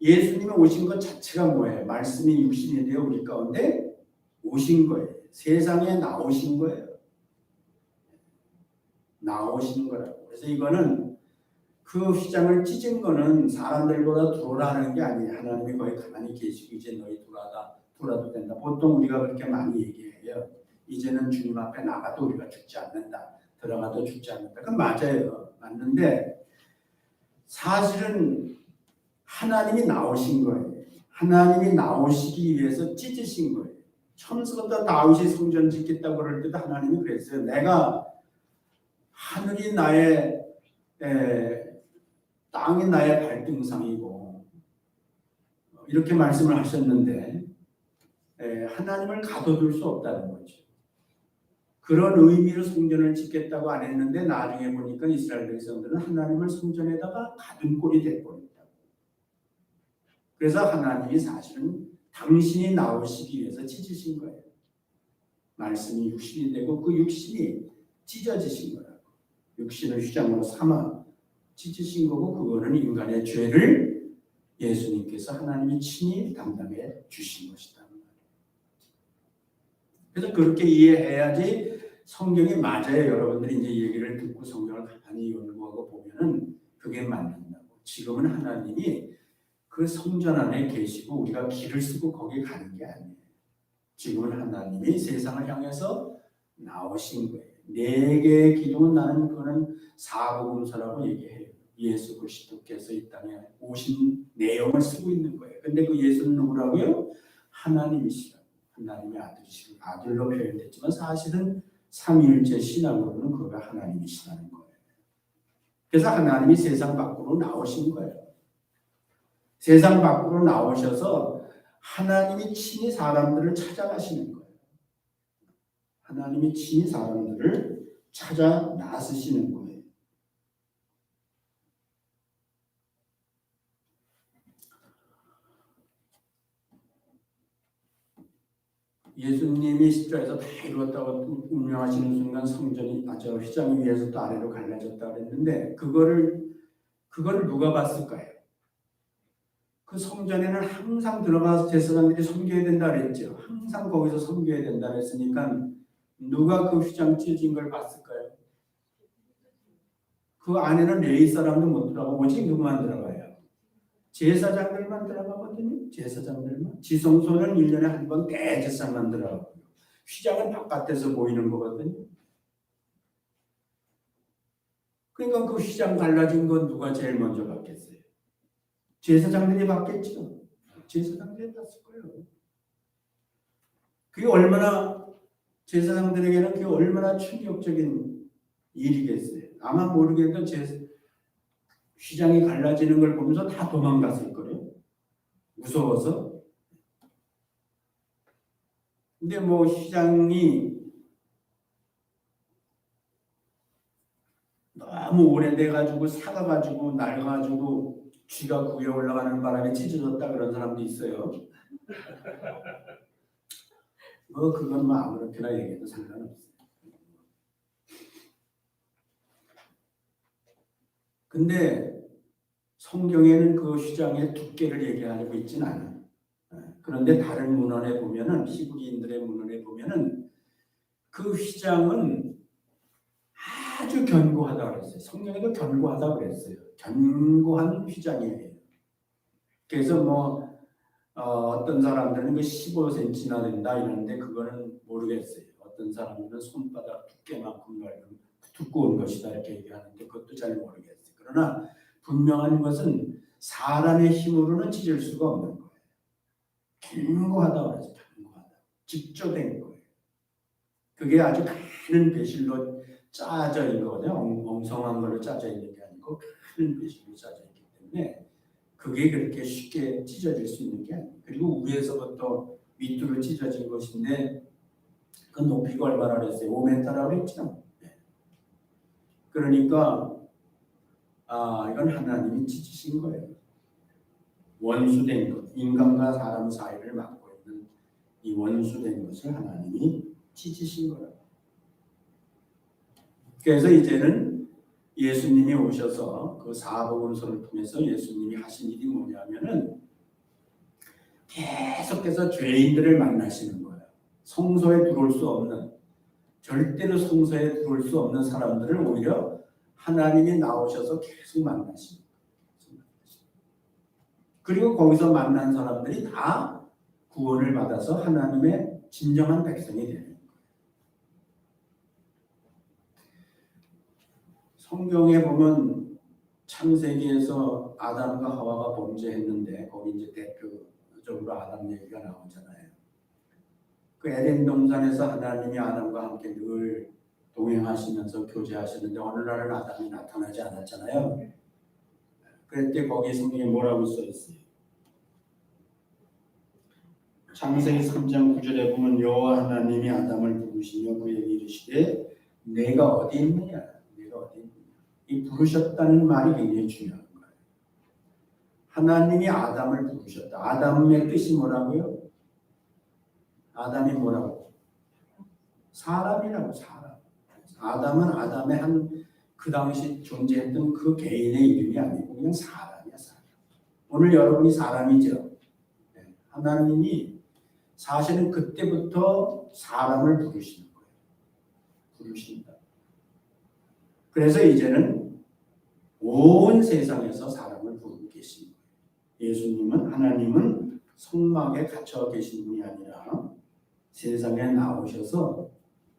예수님이 오신 것 자체가 뭐예요? 말씀이 육신이 되어 우리 가운데 오신 거예요. 세상에 나오신 거예요. 나오신 거라고. 그래서 이거는 그 휘장을 찢은 거는 사람들보다 들어오라는 게 아니에요. 하나님이 거기 가만히 계시고 이제 너희 들어와도 된다. 보통 우리가 그렇게 많이 얘기해요. 이제는 주님 앞에 나가도 우리가 죽지 않는다. 들어가도 죽지 않는다. 그건 맞아요. 맞는데 사실은 하나님이 나오신 거예요. 하나님이 나오시기 위해서 찢으신 거예요. 처음부터 다윗이 성전 짓겠다고 그럴 때도 하나님이 그랬어요. 내가 하늘이 나의 땅이 나의 발등상이고 이렇게 말씀을 하셨는데 하나님을 가둬둘 수 없다는 거죠. 그런 의미로 성전을 짓겠다고 안 했는데 나중에 보니까 이스라엘 백성들은 하나님을 성전에다가 가둔 꼴이 돼버렸다고. 그래서 하나님이 사실은 당신이 나오시기 위해서 찢으신 거예요. 말씀이 육신이 되고 그 육신이 찢어지신 거라고. 육신을 휘장으로 삼아 찢으신 거고 그거는 인간의 죄를 예수님께서 하나님이 친히 담당해 주신 것이다. 그래서 그렇게 이해해야지 성경이 맞아요. 여러분들이 이제 얘기를 듣고 성경을 가만히 연구하고 보면은 그게 맞는다고. 지금은 하나님이 그 성전 안에 계시고 우리가 길을 쓰고 거기 가는 게 아니에요. 지금은 하나님이 세상을 향해서 나오신 거예요. 네 개의 기둥은 나는 그거는 사복음서라고 얘기해요. 예수 그리스도께서 이 땅에 오신 내용을 쓰고 있는 거예요. 근데 그 예수는 누구라고요? 하나님이시라고. 하나님의 아들로 표현됐지만 사실은 삼위일체 신앙으로는 그가 하나님이시라는 거예요. 그래서 하나님이 세상 밖으로 나오신 거예요. 세상 밖으로 나오셔서 하나님이 친히 사람들을 찾아가시는 거예요. 하나님이 친히 사람들을 찾아 나서시는 거예요. 예수님이 십자가에서 다 이루었다고 운명하시는 순간 성전이 휘장이 위에서 또 아래로 갈라졌다 그랬는데 그거를 누가 봤을까요? 그 성전에는 항상 들어가서 제사장들이 섬겨야 된다 그랬죠. 항상 거기서 섬겨야 된다 그랬으니까 누가 그 휘장 찢어진 걸 봤을까요? 그 안에는 레위 사람도 못 들어가고 오직 누구만 들어가요? 제사장들만 들어가거든요. 제사장들만. 지성소는 1년에 한 번 대제사만 들어가고요. 휘장은 바깥에서 보이는 거거든요. 그러니까 그 휘장 갈라진 건 누가 제일 먼저 봤겠어요? 제사장들이 봤겠죠. 제사장들이 봤을 거예요. 그게 얼마나 제사장들에게는 그게 얼마나 충격적인 일이겠어요. 아마 모르겠는데 휘장이 갈라지는 걸 보면서 다 도망갔을 거예요. 무서워서. 근데 뭐 휘장이 너무 오래돼가지고 사가가지고 낡아가지고 쥐가 구에 올라가는 바람에 찢어졌다 그런 사람도 있어요. 뭐 그건 뭐 아무렇게나 얘기해도 상관없어요. 근데 성경에는 그 휘장의 두께를 얘기하고 있지는 않아요. 그런데 다른 문헌에 보면은 히브리인들의 문헌에 보면은 그 휘장은 아주 견고하다 그랬어요. 성경에도 견고하다 그랬어요. 견고한 휘장이에요. 그래서 어떤 사람들은 15cm나 된다 이러는데 그거는 모르겠어요. 어떤 사람들은 손바닥 두께만큼 넓은 두꺼운 것이다 이렇게 얘기하는데 그것도 잘 모르겠어요. 그러나 분명한 것은 사람의 힘으로는 찢을 수가 없는 거예요. 견고하다 그래서 견고하다. 직조된 거예요. 그게 아주 큰 배실로 짜져 있는 거거든요. 엉성한 걸로 짜져 있는 게 아니고 큰 배실로 짜져 있기 때문에 그게 그렇게 쉽게 찢어질 수 있는 게 아니에요. 그리고 위에서부터 밑으로 찢어진 것인데 그 높이가 얼마나 그랬어요? 5m라고 그랬죠. 그러니까 이건 하나님이 찢으신 거예요. 원수된 것, 인간과 사람 사이를 막고 있는 이 원수된 것을 하나님이 찢으신 거예요. 그래서 이제는 예수님이 오셔서 그 사복음서를 통해서 예수님이 하신 일이 뭐냐면은 계속해서 죄인들을 만나시는 거예요. 성소에 들어올 수 없는, 절대로 성소에 들어올 수 없는 사람들을 오히려 하나님이 나오셔서 계속 만나시는 거예요. 그리고 거기서 만난 사람들이 다 구원을 받아서 하나님의 진정한 백성이 되는 거예요. 성경에 보면 창세기에서 아담과 하와가 범죄했는데 거기 이제 대표적으로 아담 얘기가 나오잖아요. 그 에덴 동산에서 하나님이 아담과 함께 늘 동행하시면서 교제하시는데 어느 날은 아담이 나타나지 않았잖아요. 그럴 때 거기 성경에 뭐라고 써 있어요? 창세기 3장 9절에 보면 여호와 하나님이 아담을 부르시며 그에게 이르시되 내가 어디 있느냐? 내가 어디 있느냐? 이 부르셨다는 말이 굉장히 중요한 거예요. 하나님이 아담을 부르셨다. 아담의 뜻이 뭐라고요? 아담이 뭐라고? 사람이라고. 사람. 아담은 아담의 그 당시 존재했던 그 개인의 이름이 아니고 그냥 사람이야. 사람. 오늘 여러분이 사람이죠. 하나님이 사실은 그때부터 사람을 부르시는 거예요. 부르신다. 그래서 이제는 온 세상에서 사람을 부르고 계신 거예요. 예수님은, 하나님은 성막에 갇혀 계신 분이 아니라 세상에 나오셔서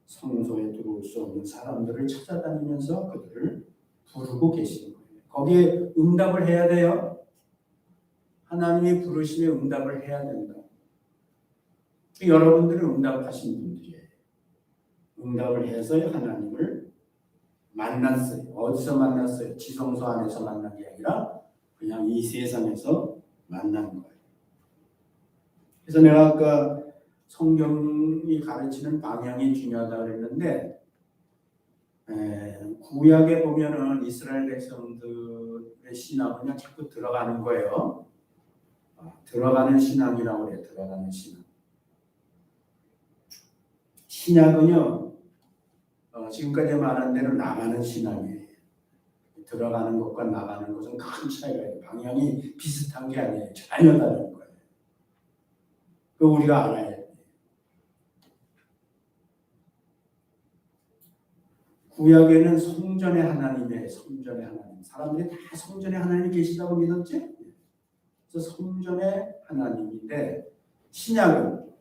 성소에 들어올 수 없는 사람들을 찾아다니면서 그들을 부르고 계신 거예요. 거기에 응답을 해야 돼요. 하나님이 부르시면 응답을 해야 된다. 여러분들은 응답하신 분들이에요. 응답을 해서 하나님을 만났어요. 어디서 만났어요? 지성소 안에서 만난 게 아니라 그냥 이 세상에서 만난 거예요. 그래서 내가 아까 성경이 가르치는 방향이 중요하다고 그랬는데 구약에 보면은 이스라엘 백성들의 신앙은 그냥 자꾸 들어가는 거예요. 들어가는 신앙이라고 그래요. 들어가는 신앙. 신약은요, 지금까지 말한 대로 나가는 신앙이에요. 들어가는 것과 나가는 것은 큰 차이가 있어요. 방향이 비슷한 게 아니에요. 전혀 다른 거예요. 그거 우리가 알아야 돼요. 구약에는 성전의 하나님이에요. 성전의 하나님. 사람들이 다 성전의 하나님이 계시다고 믿었지? 그래서 성전의 하나님인데 신약은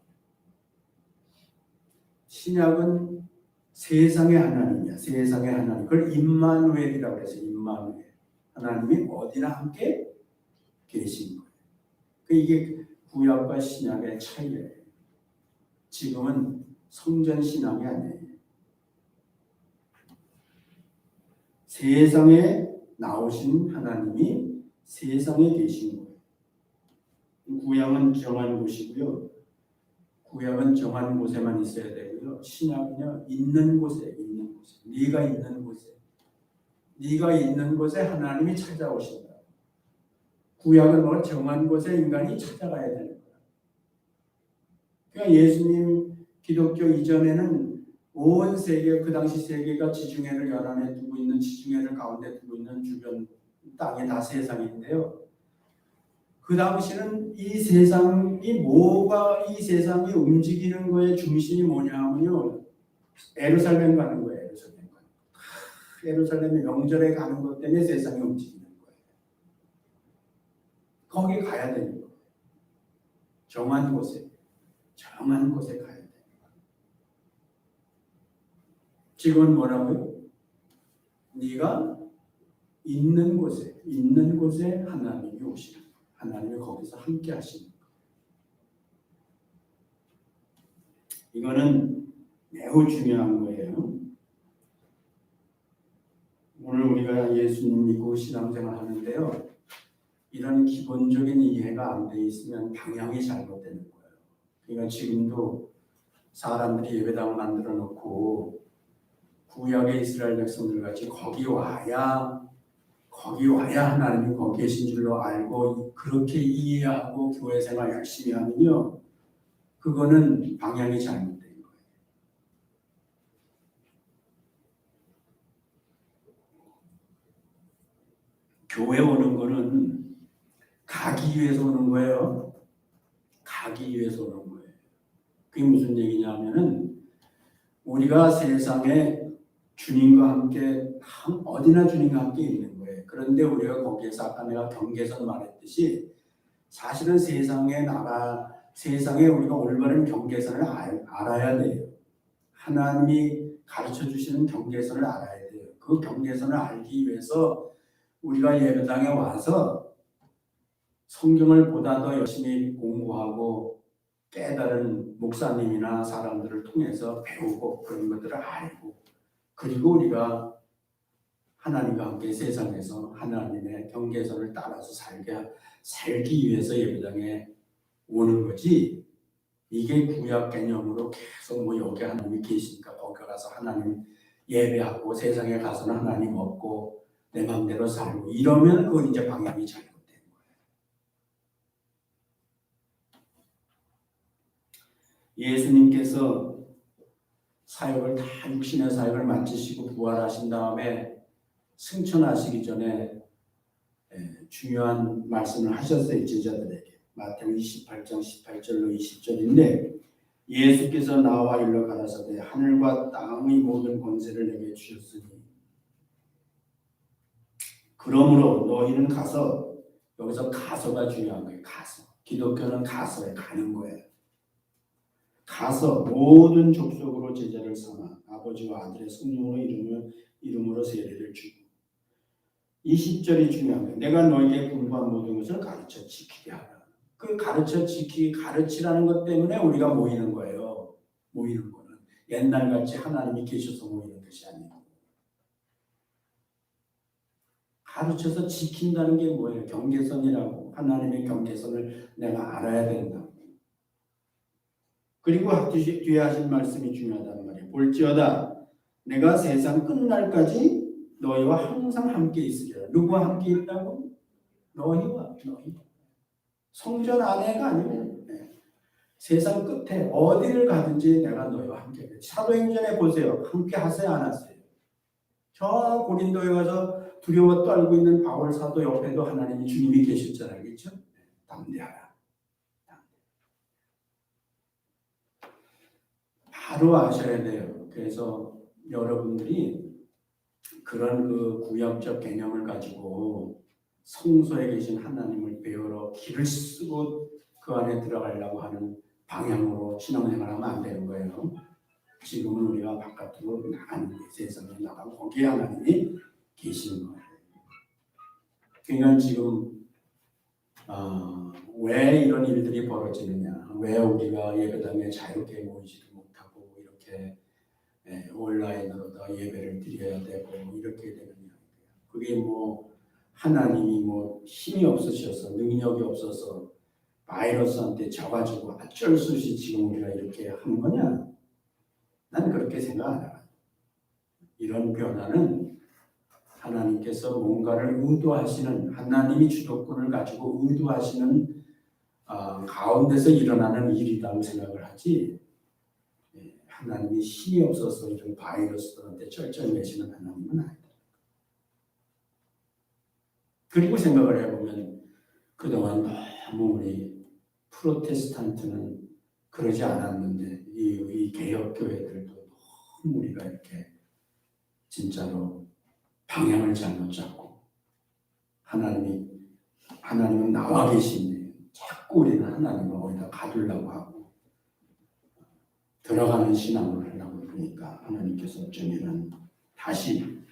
세상의 하나님이야. 세상의 하나님. 그걸 임마누엘이라고 해서 임마누엘. 하나님이 어디나 함께 계신 거예요. 이게 구약과 신약의 차이예요. 지금은 성전 신앙이 아니에요. 세상에 나오신 하나님이 세상에 계신 거예요. 구약은 정한 곳이고요. 구약은 정한 곳에만 있어야 되고요. 신약은요, 있는 곳에. 네가 있는 곳에. 네가 있는 곳에 하나님이 찾아오신다. 구약은 정한 곳에 인간이 찾아가야 되는 거야. 그러니까 예수님 기독교 이전에는 온 세계, 그 당시 세계가 지중해를 연안에 두고 있는, 지중해를 가운데 두고 있는 주변 땅이 다 세상인데요. 그 당시는 이 세상이 이 세상이 움직이는 거의 중심이 뭐냐 하면요, 예루살렘 가는 거예요. 예루살렘 가는 거. 예루살렘 명절에 가는 것 때문에 세상이 움직이는 거예요. 거기 가야 되는 거예요. 정한 곳에 가야 돼요. 지금 뭐라고요? 네가 있는 곳에 하나님이 오시는 거예요. 하나님이 거기서 함께 하시는 거예요. 이거는 매우 중요한 거예요. 오늘 우리가 예수님 믿고 신앙생활 하는데요, 이런 기본적인 이해가 안 돼 있으면 방향이 잘못되는 거예요. 그러니까 지금도 사람들이 예배당을 만들어 놓고 구약의 이스라엘 백성들 같이 거기 와야 하나님이 거기 계신 줄로 알고 그렇게 이해하고 교회 생활 열심히 하면요, 그거는 방향이 잘못된 거예요. 교회 오는 거는 가기 위해서 오는 거예요. 가기 위해서 오는 거예요. 그게 무슨 얘기냐면은 우리가 세상에 주님과 함께 어디나 주님과 함께 있는 거예요. 그런데 우리가 거기에서 아까 내가 경계선 말했듯이 사실은 세상에 우리가 올바른 경계선을 알아야 돼요. 하나님이 가르쳐 주시는 경계선을 알아야 돼요. 그 경계선을 알기 위해서 우리가 예배당에 와서 성경을 보다 더 열심히 공부하고 깨달은 목사님이나 사람들을 통해서 배우고 그런 것들을 알고, 그리고 우리가 하나님과 함께 세상에서 하나님의 경계선을 따라서 살기 위해서 예배당에 오는 거지, 이게 구약 개념으로 계속 뭐 여기 하나님이 계시니까 거기 가서 하나님 예배하고 세상에 가서는 하나님 없고 내 마음대로 살고 이러면 그건 이제 방향이 잘못된 거예요. 예수님께서 사역을 다 육신의 사역을 마치시고 부활하신 다음에 승천하시기 전에 중요한 말씀을 하셨어요. 제자들에게. 마태복음 28장 18절로 20절인데 예수께서 나와 일러 가라사대 하늘과 땅의 모든 권세를 내게 주셨으니 그러므로 너희는 가서, 여기서 가서가 중요한 거예요. 가서. 기독교는 가서에 가는 거예요. 가서 모든 족속으로 제자를 삼아 아버지와 아들의 성령으로 이름으로 세례를 주고, 20절이 중요한 거예요. 내가 너에게 분부한 모든 것을 가르쳐 지키게 하라. 그 가르치라는 것 때문에 우리가 모이는 거예요. 모이는 거는 옛날같이 하나님이 계셔서 모이는 것이 아니고 가르쳐서 지킨다는 게 뭐예요? 경계선이라고. 하나님의 경계선을 내가 알아야 된다. 그리고 뒤에 하신 말씀이 중요하단 말이에요. 볼지어다 내가 세상 끝날까지 너희와 항상 함께 있으리라. 누구와 함께 있다고? 너희와. 성전 안에가 아니고 세상 끝에 어디를 가든지 내가 너희와 함께 있다. 사도행전에 보세요. 함께 하세요, 안 하세요? 저 고린도에 가서 두려워 떨고 있는 바울 사도 옆에도 하나님이 주님이 계셨잖아요. 그렇죠? 담대하라. 바로 아셔야 돼요. 그래서 여러분들이 그런 그 구약적 개념을 가지고 성소에 계신 하나님을 배우러 길을 쓰고 그 안에 들어가려고 하는 방향으로 신앙생활하면 안 되는 거예요. 지금은 우리가 바깥으로 나가는 거예요. 세상에 나가고 거기에 하나님이 계시는 거예요. 그러니까 지금 왜 이런 일들이 벌어지느냐, 왜 우리가 예배당에 자유롭게 모이지도 못하고 이렇게 온라인으로 다 예배를 드려야 되고 이렇게 되느냐. 그게 뭐 하나님이 뭐 힘이 없으셔서 능력이 없어서 바이러스한테 져가지고 어쩔 수 없이 지금 우리가 이렇게 하는 거냐? 난 그렇게 생각 안 해요. 이런 변화는 하나님께서 뭔가를 의도하시는, 하나님이 주도권을 가지고 의도하시는 가운데서 일어나는 일이라고 생각을 하지, 하나님이 힘이 없어서 이런 바이러스들한테 쩔쩔매시는 하나님은 아니다. 그리고 생각을 해보면 그동안 너무 우리 프로테스탄트는 그러지 않았는데 이 개혁교회들도 너무 우리가 이렇게 진짜로 방향을 잘못 잡고 하나님은 나와 계신데 자꾸 우리는 하나님을 어디다 가두려고 하고 들어가는 신앙을 하려고 그러니까 하나님께서 어쩌면 다시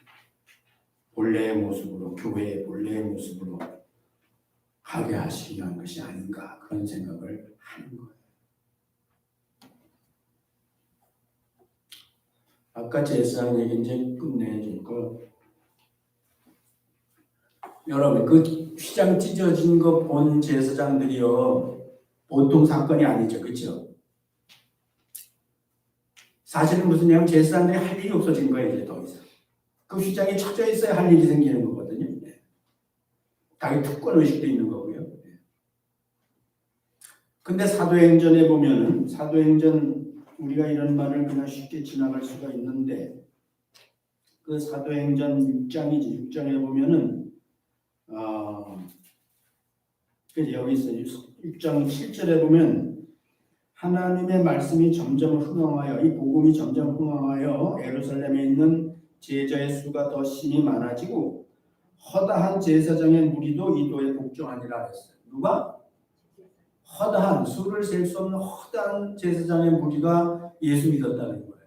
본래의 모습으로 교회의 본래의 모습으로 가게 하시려 한 것이 아닌가 그런 생각을 하는 거예요. 아까 제사장 얘기 이제 끝내줄 거. 여러분 그 휘장 찢어진 거 본 제사장들이요 보통 사건이 아니죠, 그렇죠? 사실은 무슨 제사장들이 할 일이 없어진 거예요 이제 더 이상. 그 휘장이 쳐져 있어야 할 일이 생기는 거거든요. 자기 특권 의식도 있는 거고요. 근데 사도행전에 보면은 사도행전 우리가 이런 말을 그냥 쉽게 지나갈 수가 있는데 그 사도행전 6장이지 6장에 보면은 여기 있어요. 6장 7절에 보면 하나님의 말씀이 점점 흥황하여 이 복음이 점점 흥황하여 예루살렘에 있는 제자의 수가 더 심히 많아지고 허다한 제사장의 무리도 이 도에 복종하니라 했어요. 누가? 허다한 수를 셀 수 없는 허다한 제사장의 무리가 예수 믿었다는 거예요.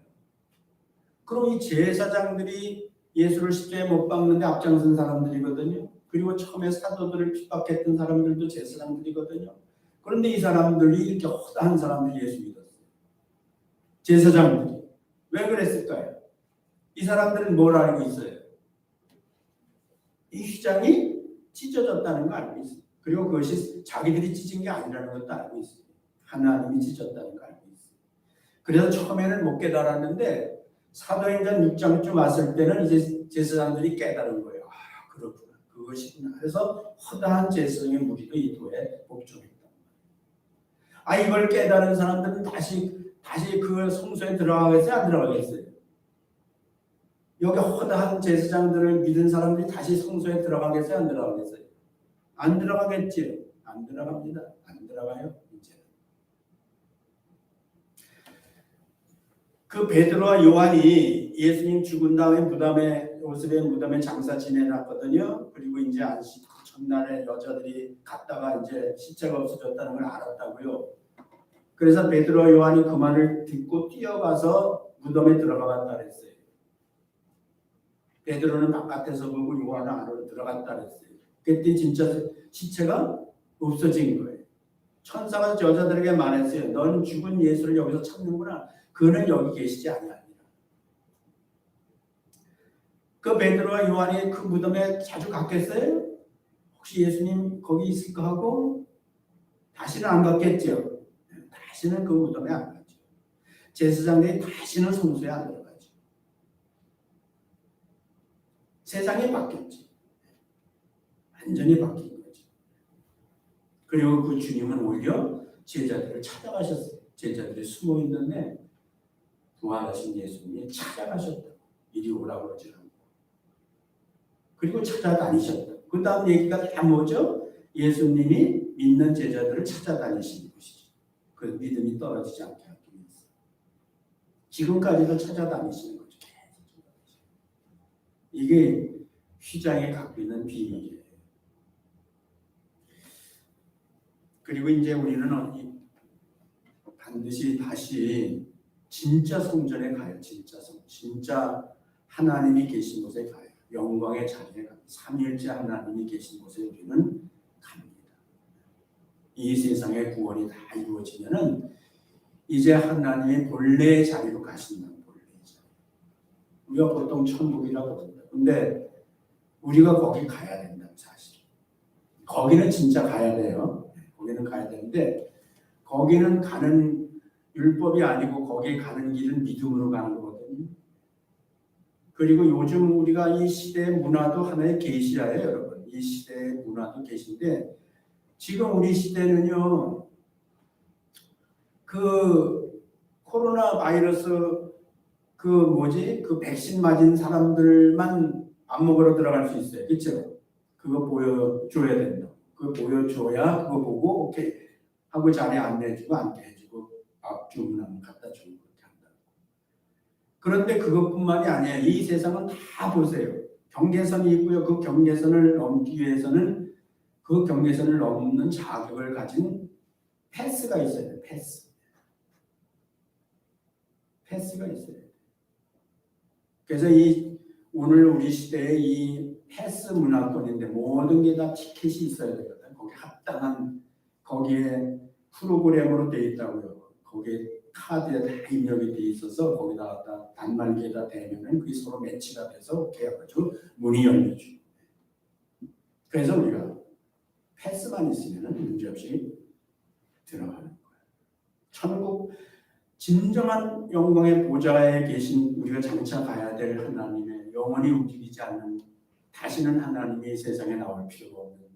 그럼 이 제사장들이 예수를 십자가에 못 박는데 앞장선 사람들이거든요. 그리고 처음에 사도들을 핍박했던 사람들도 제사장들이거든요. 그런데 이 사람들이 이렇게 허다한 사람들이 예수 믿었어요. 제사장들이. 왜 그랬을까요? 이 사람들은 뭘 알고 있어요? 이 휘장이 찢어졌다는 걸 알고 있어요. 그리고 그것이 자기들이 찢은 게 아니라는 것도 알고 있어요. 하나님이 찢었다는 걸 알고 있어요. 그래서 처음에는 못 깨달았는데 사도행전 6장쯤 왔을 때는 이제 제사장들이 깨달은 거예요. 아, 그렇구나. 그것이구나. 그래서 허다한 제사장의 무리도 이 도에 복종했다. 아, 이걸 깨달은 사람들은 다시 그 성소에 들어가겠어요? 안 들어가겠어요? 여기 허다한 제사장들을 믿은 사람들이 다시 성소에 들어가겠어요? 안 들어가겠어요? 안 들어가겠지요? 안 들어갑니다. 안 들어가요. 이제 그 베드로와 요한이 예수님 죽은 다음에 요셉의 무덤에 장사 지내놨거든요. 그리고 이제 안식 첫날에 여자들이 갔다가 이제 시체가 없어졌다는 걸 알았다고요. 그래서 베드로와 요한이 그 말을 듣고 뛰어가서 무덤에 들어가봤다 그랬어요. 베드로는 바깥에서 보고 요한은 안으로 들어갔다 그랬어요. 그때 진짜 시체가 없어진 거예요. 천사가 여자들에게 말했어요. 넌 죽은 예수를 여기서 찾는구나. 그는 여기 계시지 아니하니라. 그 베드로와 요한이 그 무덤에 자주 갔겠어요? 혹시 예수님 거기 있을까 하고 다시는 안 갔겠죠. 다시는 그 무덤에 안 가죠. 제사장들이 다시는 성소에 안 들어가죠. 세상이 바뀌었지. 완전히 바뀐 거죠. 그리고 그 주님은 오히려 제자들을 찾아가셨어요. 제자들이 숨어 있는데 부활하신 예수님이 찾아가셨다. 이리 오라고 그러지 않고. 그리고 찾아다니셨다. 그 다음 얘기가 다 뭐죠? 예수님이 믿는 제자들을 찾아다니시는 것이죠. 그 믿음이 떨어지지 않게 하기 위해서. 지금까지도 찾아다니시는 거죠. 이게 휘장에 갖고 있는 비밀이에요. 그리고 이제 우리는 반드시 다시 진짜 성전에 가요. 진짜 하나님이 계신 곳에 가요. 영광의 자리에 가요. 삼위일체 하나님이 계신 곳에 우리는 갑니다. 이 세상의 구원이 다 이루어지면은 이제 하나님의 본래의 자리로 가신다는 본래의 자리. 우리가 보통 천국이라고 그런다. 근데 우리가 거기 가야 된다는 사실. 거기는 진짜 가야 돼요. 거기는 가야 되는데 거기는 가는 율법이 아니고 거기에 가는 길은 믿음으로 가는 거거든요. 그리고 요즘 우리가 이 시대의 문화도 하나의 계시라예요, 여러분. 이 시대의 문화도 계시인데 지금 우리 시대는요. 그 코로나 바이러스 그 백신 맞은 사람들만 밥 먹으러 들어갈 수 있어요. 그렇죠? 그거 보여줘야 된다. 그거 보여줘야 그거 보고 오케이 하고 자리에 안내해주고 앉게 해주고 밥 주문하면 갖다 주고 그렇게 한다. 그런데 그것뿐만이 아니에요. 이 세상은 다 보세요. 경계선이 있고요. 그 경계선을 넘기 위해서는 그 경계선을 넘는 자격을 가진 패스가 있어야 돼요. 패스가 있어야 돼요. 그래서 오늘 우리 시대의 이 패스 문화권인데 모든 게 다 티켓이 있어야 되거든요. 거기에 합당한 거기에 프로그램으로 되어 있다고요. 거기에 카드에 다 입력이 되어 있어서 거기다 단말기에다 대면은 그게 서로 매치가 돼서 계약하죠. 문이 열려죠. 그래서 우리가 패스만 있으면 문제없이 들어가는 거예요. 천국 진정한 영광의 보좌에 계신 우리가 장차 가야 될 하나님의 영원히 움직이지 않는 다시는 하나님이 세상에 나올 필요가 없는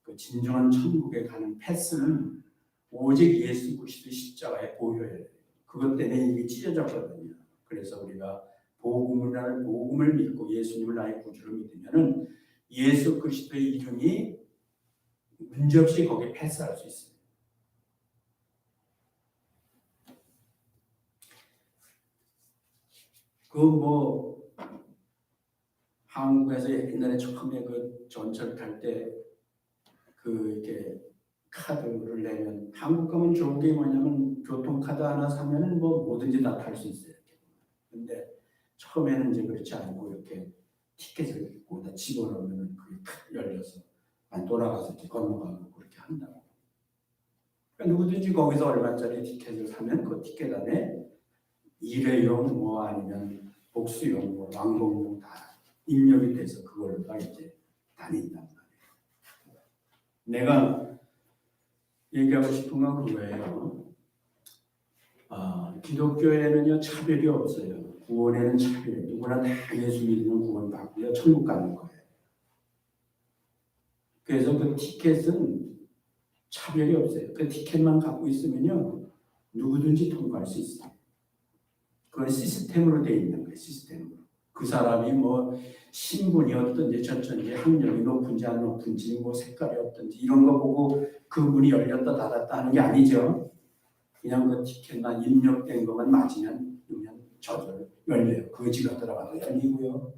그 진정한 천국에 가는 패스는 오직 예수 그리스도 십자가의 보혈이에요. 그것 때문에 이미 찢어졌거든요. 그래서 우리가 복음을 믿고 예수님을 나의 구주로 믿으면은 예수 그리스도의 이름이 문제없이 거기에 패스할 수 있어요. 한국에서 옛날에 처음에 그 전철 탈 때 이렇게 카드를 내면 한국 가면 좋은 게 뭐냐면 교통카드 하나 사면은 뭐든지 다 탈 수 있어요. 근데 처음에는 이제 그렇지 않고 이렇게 티켓을 거기다 집어넣으면 그게 탁 열려서 돌아가서 이렇게 건너가고 그렇게 한다고. 그러니까 누구든지 거기서 얼마짜리 티켓을 사면 그 티켓 안에 일회용 아니면 복수용 왕복용 다 입력이 돼서 그걸로 다 이제 다닌단 말이에요. 내가 얘기하고 싶은 건 그거예요. 기독교에는요 차별이 없어요. 구원에는 차별이 누구나 다 예수 믿으면 구원받고요 천국 가는 거예요. 그래서 그 티켓은 차별이 없어요. 그 티켓만 갖고 있으면요 누구든지 통과할 수 있어요. 그건 시스템으로 되어 있는 거예요. 시스템으로. 그 사람이 신분이 어떤지 저쩐지 학력이 높은지 안 높은지 색깔이 어떤지 이런 거 보고 그 문이 열렸다 닫았다 하는 게 아니죠. 그냥 그 티켓만 입력된 것만 맞으면 저절로 열려요. 거지가 들어가도 열리고요.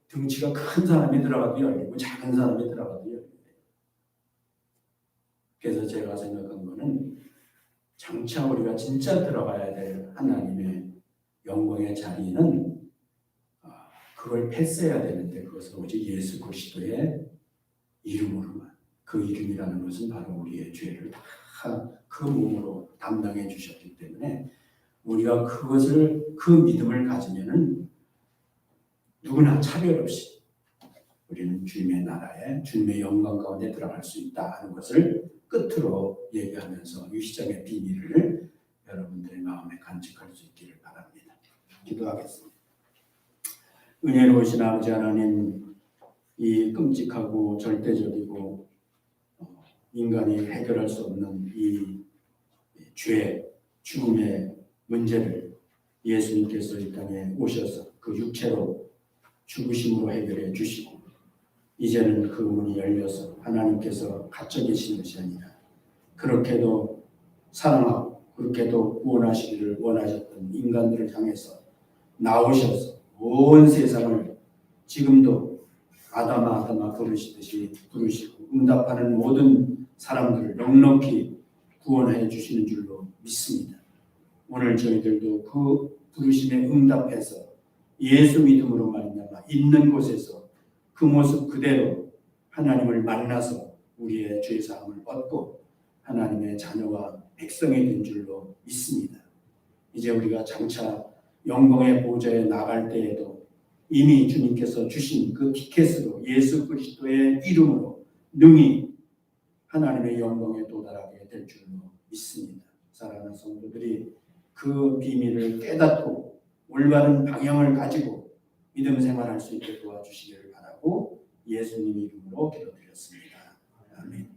등치가 큰 사람이 들어가도 열리고 작은 사람이 들어가도 열려요. 그래서 제가 생각한 거는 장차 우리가 진짜 들어가야 될 하나님의 영광의 자리는 그걸 패스해야 되는데 그것은 오직 예수 그리스도의 이름으로만. 그 이름이라는 것은 바로 우리의 죄를 다 그 몸으로 담당해 주셨기 때문에 우리가 그 믿음을 가지면은 누구나 차별 없이 우리는 주님의 나라에 주님의 영광 가운데 들어갈 수 있다 하는 것을 끝으로 얘기하면서 이 시장의 비밀을 여러분들의 마음에 간직할 수 있기를 바랍니다. 기도하겠습니다. 은혜로우신 아버지 하나님, 이 끔찍하고 절대적이고 인간이 해결할 수 없는 이 죄, 죽음의 문제를 예수님께서 이 땅에 오셔서 그 육체로 죽으심으로 해결해 주시고 이제는 그 문이 열려서 하나님께서 갇혀 계신 것이 아니라 그렇게도 사랑하고 그렇게도 구원하시기를 원하셨던 인간들을 향해서 나오셔서 온 세상을 지금도 아담아 부르시듯이 부르시고 응답하는 모든 사람들을 넉넉히 구원해 주시는 줄로 믿습니다. 오늘 저희들도 그 부르심에 응답해서 예수 믿음으로 말미암아 있는 곳에서 그 모습 그대로 하나님을 만나서 우리의 죄사함을 얻고 하나님의 자녀와 백성이 된 줄로 믿습니다. 이제 우리가 장차 영광의 보좌에 나갈 때에도 이미 주님께서 주신 그 티켓으로 예수 그리스도의 이름으로 능히 하나님의 영광에 도달하게 될 줄로 믿습니다. 사랑하는 성도들이 그 비밀을 깨닫고 올바른 방향을 가지고 믿음 생활할 수 있게 도와주시기를 바라고 예수님 이름으로 기도드렸습니다. 아멘.